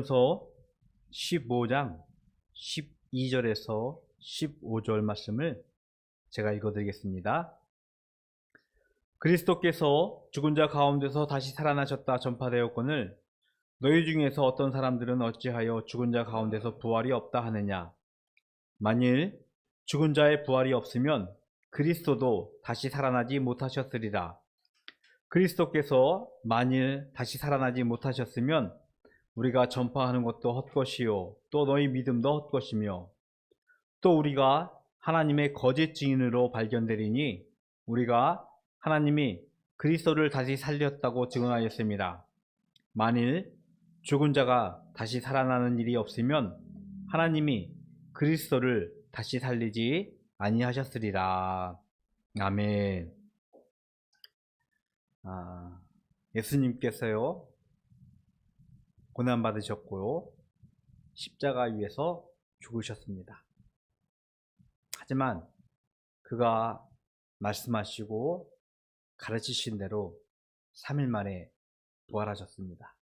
서 15장 12절에서 15절 말씀을 제가 읽어드리겠습니다. 그리스도께서 죽은 자 가운데서 다시 살아나셨다 전파되었거늘 너희 중에서 어떤 사람들은 어찌하여 죽은 자 가운데서 부활이 없다 하느냐. 만일 죽은 자의 부활이 없으면 그리스도도 다시 살아나지 못하셨으리라. 그리스도께서 만일 다시 살아나지 못하셨으면 우리가 전파하는 것도 헛것이요 또 너희 믿음도 헛것이며 또 우리가 하나님의 거짓 증인으로 발견되리니 우리가 하나님이 그리스도를 다시 살렸다고 증언하였습니다. 만일 죽은 자가 다시 살아나는 일이 없으면 하나님이 그리스도를 다시 살리지 아니하셨으리라. 아멘. 예수님께서요 고난받으셨고요 십자가 위에서 죽으셨습니다. 하지만 그가 말씀하시고 가르치신 대로 3일 만에 부활하셨습니다.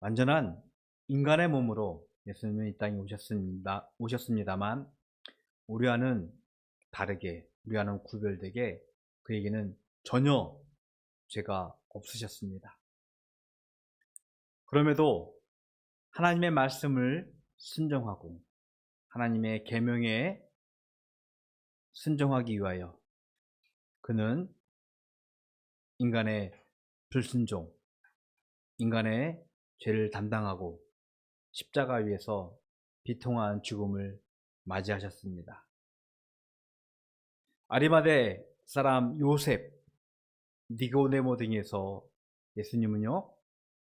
완전한 인간의 몸으로 예수님은 이 땅에 오셨습니다만 우리와는 다르게, 우리와는 구별되게 그에게는 전혀 죄가 없으셨습니다. 그럼에도 하나님의 말씀을 순종하고 하나님의 계명에 순종하기 위하여 그는 인간의 불순종, 인간의 죄를 담당하고 십자가 위에서 비통한 죽음을 맞이하셨습니다. 아리마대 사람 요셉, 니고데모 등에서 예수님은요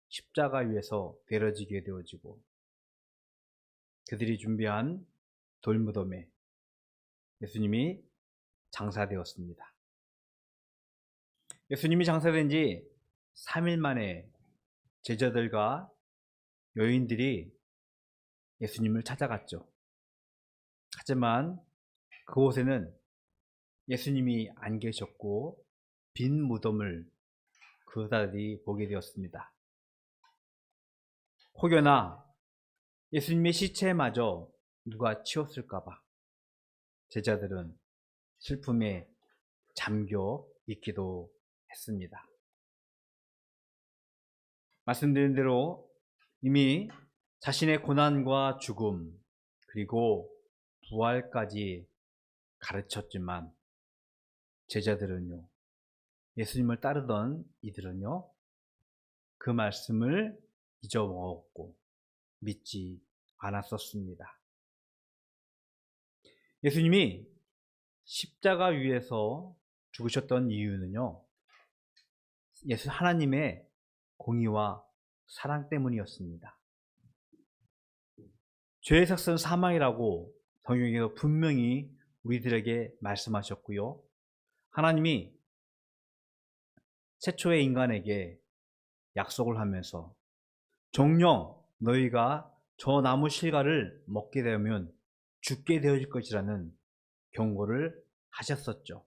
십자가 위에서 내려지게 되어지고 그들이 준비한 돌무덤에 예수님이 장사되었습니다. 예수님이 장사된 지 3일 만에 제자들과 여인들이 예수님을 찾아갔죠. 하지만 그곳에는 예수님이 안 계셨고 빈 무덤을 그들이 보게 되었습니다. 혹여나 예수님의 시체마저 누가 치웠을까봐 제자들은 슬픔에 잠겨 있기도 했습니다. 말씀드린 대로 이미 자신의 고난과 죽음 그리고 부활까지 가르쳤지만 제자들은요, 예수님을 따르던 이들은요 그 말씀을 잊어먹었고 믿지 않았었습니다. 예수님이 십자가 위에서 죽으셨던 이유는요, 하나님의 공의와 사랑 때문이었습니다. 죄의 삭은 사망이라고 성경에서 분명히 우리들에게 말씀하셨고요, 하나님이 최초의 인간에게 약속을 하면서 정녕 너희가 저 나무 실과를 먹게 되면 죽게 되어질 것이라는 경고를 하셨었죠.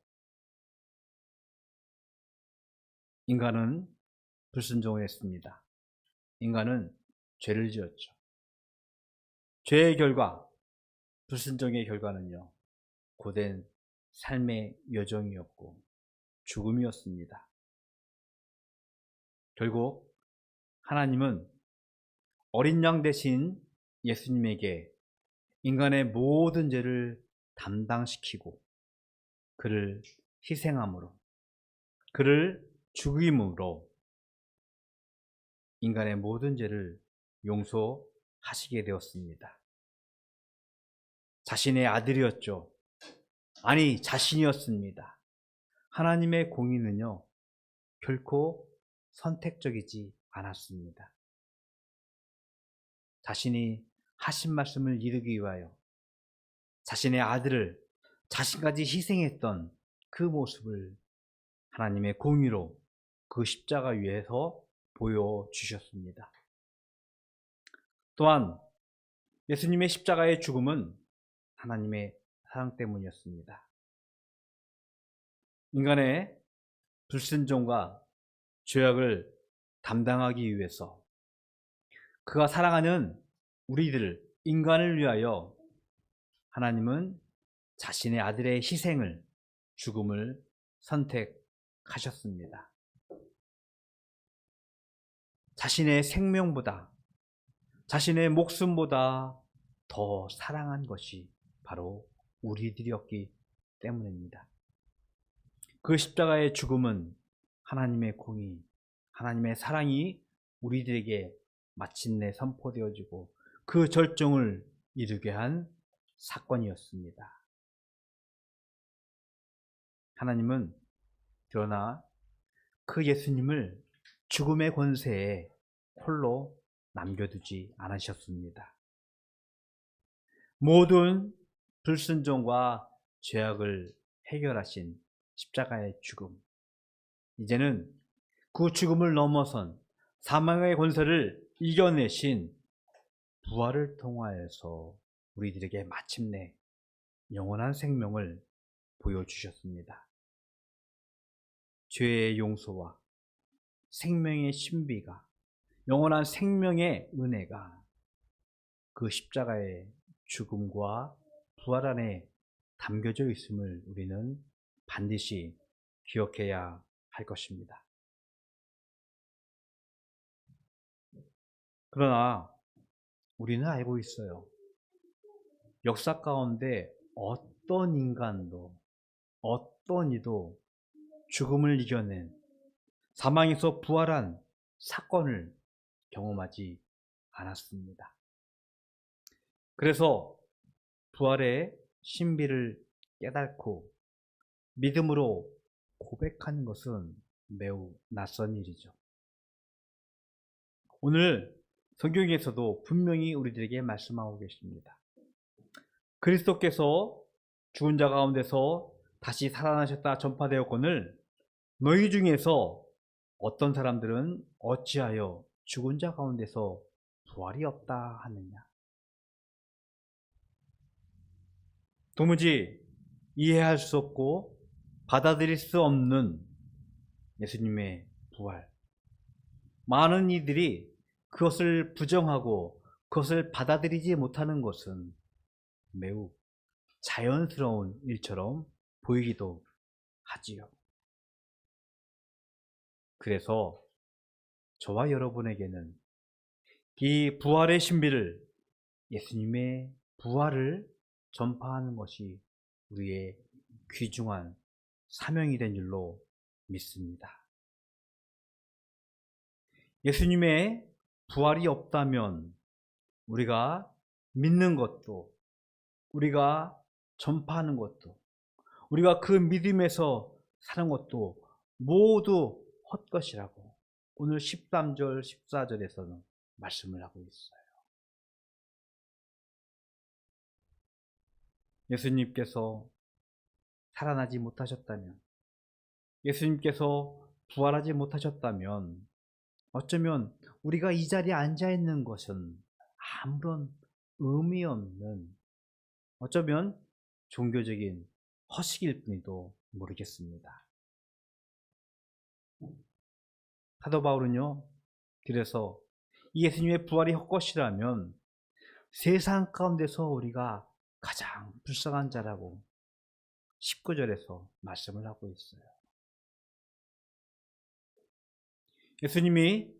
인간은 불순종을 했습니다. 인간은 죄를 지었죠. 죄의 결과, 불순종의 결과는요, 고된 삶의 여정이었고 죽음이었습니다. 결국 하나님은 어린 양 대신 예수님에게 인간의 모든 죄를 담당시키고 그를 희생함으로, 그를 죽임으로 인간의 모든 죄를 용서하시게 되었습니다. 자신의 아들이었죠. 아니, 자신이었습니다. 하나님의 공의는요 결코 선택적이지 않았습니다. 자신이 하신 말씀을 이루기 위하여 자신의 아들을 자신까지 희생했던 그 모습을 하나님의 공의로 그 십자가 위에서 보여주셨습니다. 또한 예수님의 십자가의 죽음은 하나님의 사랑 때문이었습니다. 인간의 불순종과 죄악을 담당하기 위해서 그가 사랑하는 우리들, 인간을 위하여 하나님은 자신의 아들의 희생을, 죽음을 선택하셨습니다. 자신의 생명보다, 자신의 목숨보다 더 사랑한 것이 바로 우리들이었기 때문입니다. 그 십자가의 죽음은 하나님의 공의, 하나님의 사랑이 우리들에게 마침내 선포되어지고 그 절정을 이루게 한 사건이었습니다. 하나님은 그러나 그 예수님을 죽음의 권세에 홀로 남겨두지 않으셨습니다. 모든 불순종과 죄악을 해결하신 십자가의 죽음, 이제는 그 죽음을 넘어선 사망의 권세를 이겨내신 부활을 통하여서 우리들에게 마침내 영원한 생명을 보여주셨습니다. 죄의 용서와 생명의 신비가, 영원한 생명의 은혜가 그 십자가의 죽음과 부활 안에 담겨져 있음을 우리는 반드시 기억해야 할 것입니다. 그러나 우리는 알고 있어요. 역사 가운데 어떤 인간도, 어떤 이도 죽음을 이겨낸, 사망에서 부활한 사건을 경험하지 않았습니다. 그래서 부활의 신비를 깨닫고 믿음으로 고백하는 것은 매우 낯선 일이죠. 오늘 성경에서도 분명히 우리들에게 말씀하고 계십니다. 그리스도께서 죽은 자 가운데서 다시 살아나셨다 전파되었거늘 너희 중에서 어떤 사람들은 어찌하여 죽은 자 가운데서 부활이 없다 하느냐. 도무지 이해할 수 없고 받아들일 수 없는 예수님의 부활. 많은 이들이 그것을 부정하고 그것을 받아들이지 못하는 것은 매우 자연스러운 일처럼 보이기도 하지요. 그래서 저와 여러분에게는 이 부활의 신비를, 예수님의 부활을 전파하는 것이 우리의 귀중한 사명이 된 줄로 믿습니다. 예수님의 부활이 없다면 우리가 믿는 것도, 우리가 전파하는 것도, 우리가 그 믿음에서 사는 것도 모두 헛것이라고 오늘 13절, 14절에서는 말씀을 하고 있어요. 예수님께서 살아나지 못하셨다면, 예수님께서 부활하지 못하셨다면 어쩌면 우리가 이 자리에 앉아 있는 것은 아무런 의미 없는, 어쩌면 종교적인 허식일 뿐이도 모르겠습니다. 사도 바울은요, 그래서 예수님의 부활이 헛것이라면 세상 가운데서 우리가 가장 불쌍한 자라고 19절에서 말씀을 하고 있어요. 예수님이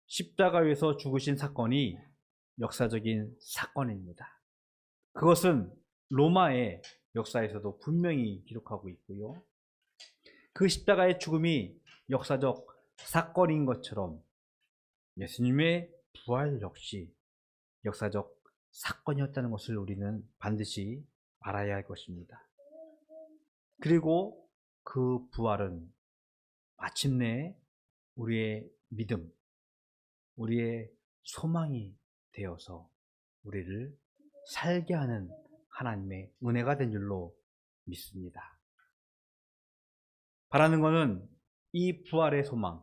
십자가에서 죽으신 사건이 역사적인 사건입니다. 그것은 로마의 역사에서도 분명히 기록하고 있고요. 그 십자가의 죽음이 역사적 사건인 것처럼 예수님의 부활 역시 역사적 사건이었다는 것을 우리는 반드시 알아야 할 것입니다. 그리고 그 부활은 마침내 우리의 믿음, 우리의 소망이 되어서 우리를 살게 하는 하나님의 은혜가 된 줄로 믿습니다. 바라는 것은 이 부활의 소망,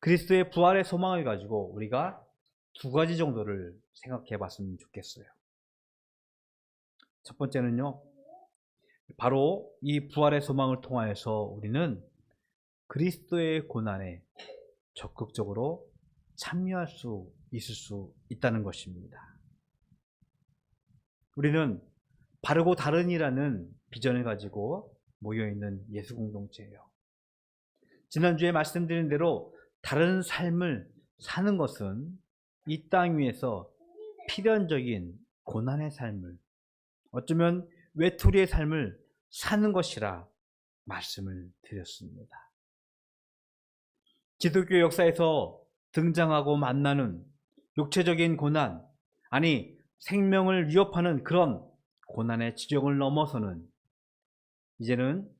그리스도의 부활의 소망을 가지고 우리가 두 가지 정도를 생각해 봤으면 좋겠어요. 첫 번째는요, 바로 이 부활의 소망을 통하여서 우리는 그리스도의 고난에 적극적으로 참여할 수 있을 수 있다는 것입니다. 우리는 바르고 다른이라는 비전을 가지고 모여있는 예수 공동체예요. 지난주에 말씀드린 대로 다른 삶을 사는 것은 이 땅 위에서 필연적인 고난의 삶을, 어쩌면 외톨이의 삶을 사는 것이라 말씀을 드렸습니다. 기독교 역사에서 등장하고 만나는 육체적인 고난, 아니 생명을 위협하는 그런 고난의 지경을 넘어서는 이제는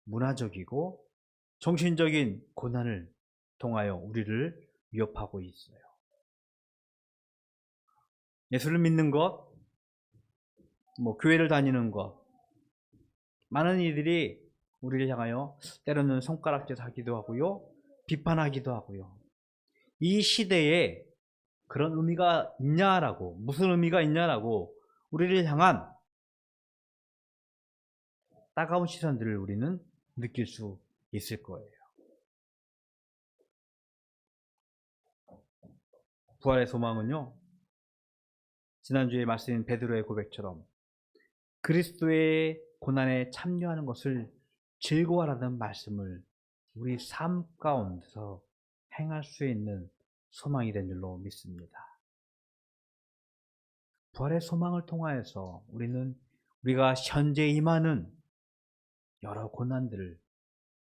문화적이고 정신적인 고난을 통하여 우리를 위협하고 있어요. 예수를 믿는 것, 교회를 다니는 것, 많은 이들이 우리를 향하여 때로는 손가락질 하기도 하고요, 비판하기도 하고요. 이 시대에 그런 의미가 있냐라고, 무슨 의미가 있냐라고 우리를 향한 따가운 시선들을 우리는 느낄 수 있을 거예요. 부활의 소망은요, 지난주에 말씀인 베드로의 고백처럼 그리스도의 고난에 참여하는 것을 즐거워하라는 말씀을 우리 삶 가운데서 행할 수 있는 소망이 된 줄로 믿습니다. 부활의 소망을 통하여서 우리가 현재 임하는 여러 고난들을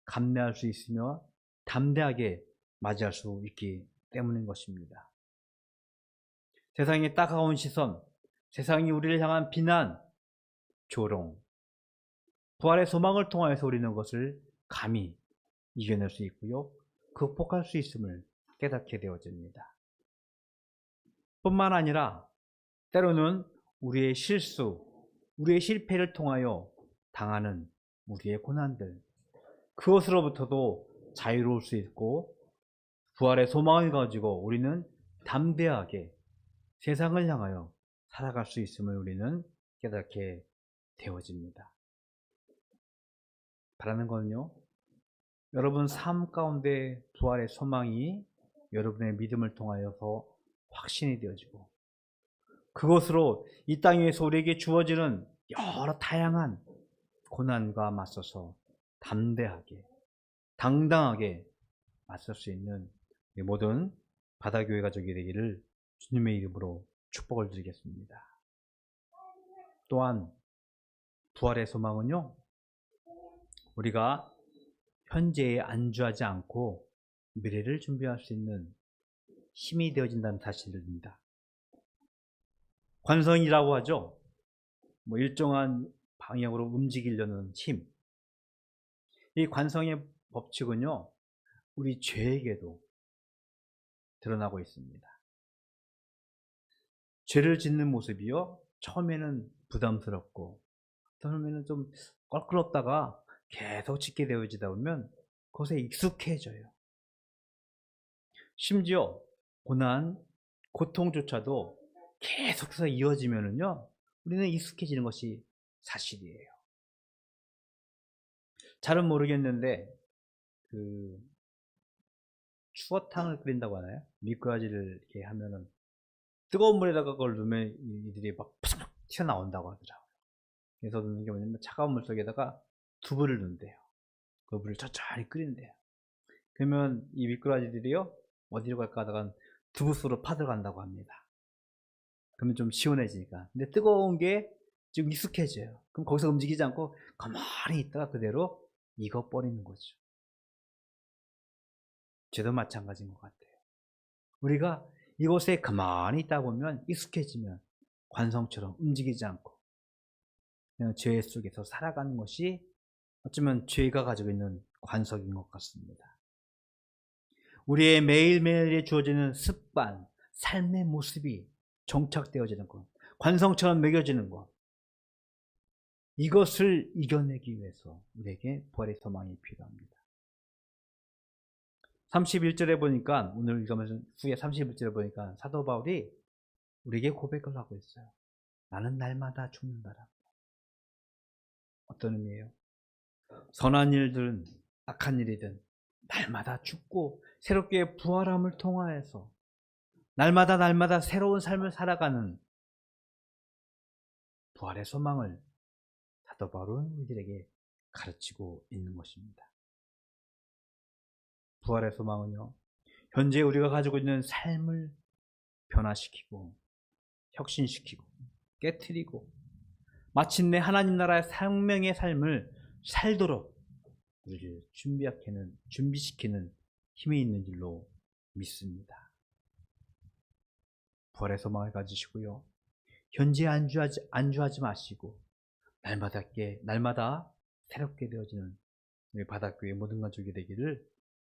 감내할 수 있으며 담대하게 맞이할 수 있기 때문인 것입니다. 세상의 따가운 시선, 세상이 우리를 향한 비난, 조롱, 부활의 소망을 통하여서 우리는 그것을 감히 이겨낼 수 있고요, 극복할 수 있음을 깨닫게 되어집니다. 뿐만 아니라 때로는 우리의 실수, 우리의 실패를 통하여 당하는 우리의 고난들, 그것으로부터도 자유로울 수 있고 부활의 소망을 가지고 우리는 담대하게 세상을 향하여 살아갈 수 있음을 우리는 깨닫게 되어집니다. 바라는 것은요, 여러분 삶 가운데 부활의 소망이 여러분의 믿음을 통하여서 확신이 되어지고 그것으로 이 땅 위에서 우리에게 주어지는 여러 다양한 고난과 맞서서 담대하게, 당당하게 맞설 수 있는 모든 바다교회 가족이 되기를 주님의 이름으로 축복을 드리겠습니다. 또한 부활의 소망은요, 우리가 현재에 안주하지 않고 미래를 준비할 수 있는 힘이 되어진다는 사실입니다. 관성이라고 하죠. 일정한 방향으로 움직이려는 힘. 이 관성의 법칙은요, 우리 죄에게도 드러나고 있습니다. 죄를 짓는 모습이요, 처음에는 부담스럽고 처음에는 좀 껄끄럽다가 계속 짓게 되어지다 보면 그것에 익숙해져요. 심지어 고난, 고통조차도 계속해서 이어지면은요, 우리는 익숙해지는 것이 사실이에요. 잘은 모르겠는데 추어탕을 끓인다고 하나요? 미꾸라지를 이렇게 하면은 뜨거운 물에다가 그걸 넣으면 이들이 막 푸석푸석 튀어나온다고 하더라고요. 그래서 넣는 게 뭐냐면 차가운 물 속에다가 두부를 넣는데요. 그 물을 천천히 끓인대요. 그러면 이 미꾸라지들이요, 어디로 갈까 하다가 두부 속으로 파들어간다고 합니다. 그러면 좀 시원해지니까. 근데 뜨거운 게 좀 익숙해져요. 그럼 거기서 움직이지 않고 가만히 있다가 그대로 익어버리는 거죠. 죄도 마찬가지인 것 같아요. 우리가 이곳에 가만히 있다 보면 익숙해지면 관성처럼 움직이지 않고 그냥 죄 속에서 살아가는 것이 어쩌면 죄가 가지고 있는 관성인 것 같습니다. 우리의 매일매일에 주어지는 습관, 삶의 모습이 정착되어지는 것, 관성처럼 매겨지는 것, 이것을 이겨내기 위해서 우리에게 부활의 소망이 필요합니다. 31절에 보니까, 오늘 읽으면서 후에 31절에 보니까 사도 바울이 우리에게 고백을 하고 있어요. 나는 날마다 죽는다라고. 어떤 의미예요? 선한 일들은 악한 일이든 날마다 죽고 새롭게 부활함을 통하여서 날마다 날마다 새로운 삶을 살아가는 부활의 소망을 사도 바울은 우리들에게 가르치고 있는 것입니다. 부활의 소망은요, 현재 우리가 가지고 있는 삶을 변화시키고 혁신시키고 깨트리고 마침내 하나님 나라의 생명의 삶을 살도록 우리를 준비시키는 힘이 있는 줄로 믿습니다. 부활의 소망을 가지시고요, 현재 안주하지 마시고 날마다 새롭게 되어지는 우리 바닷교회 모든 가족이 되기를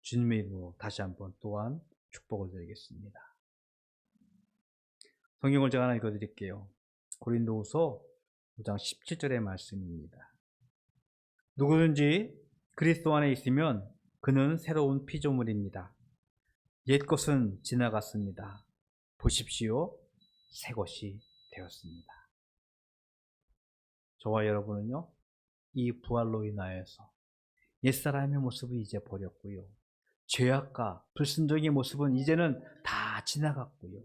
주님의 이름으로 다시 한번 또한 축복을 드리겠습니다. 성경을 제가 하나 읽어드릴게요. 고린도후서 5장 17절의 말씀입니다. 누구든지 그리스도 안에 있으면 그는 새로운 피조물입니다. 옛 것은 지나갔습니다. 보십시오, 새 것이 되었습니다. 저와 여러분은요, 이 부활로 인하여서 옛사람의 모습을 이제 버렸고요, 죄악과 불순종의 모습은 이제는 다 지나갔고요,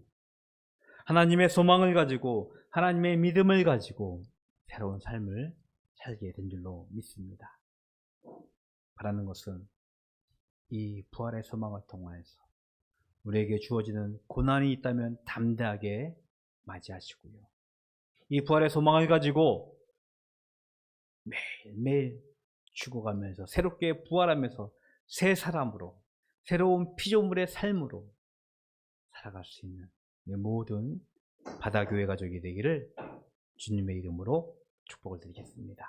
하나님의 소망을 가지고 하나님의 믿음을 가지고 새로운 삶을 살게 된 줄로 믿습니다. 바라는 것은 이 부활의 소망을 통하여서 우리에게 주어지는 고난이 있다면 담대하게 맞이하시고요, 이 부활의 소망을 가지고 매일매일 죽어가면서 새롭게 부활하면서 새 사람으로 새로운 피조물의 삶으로 살아갈 수 있는 모든 바다교회 가족이 되기를 주님의 이름으로 축복을 드리겠습니다.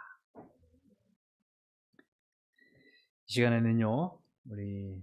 이 시간에는요, 우리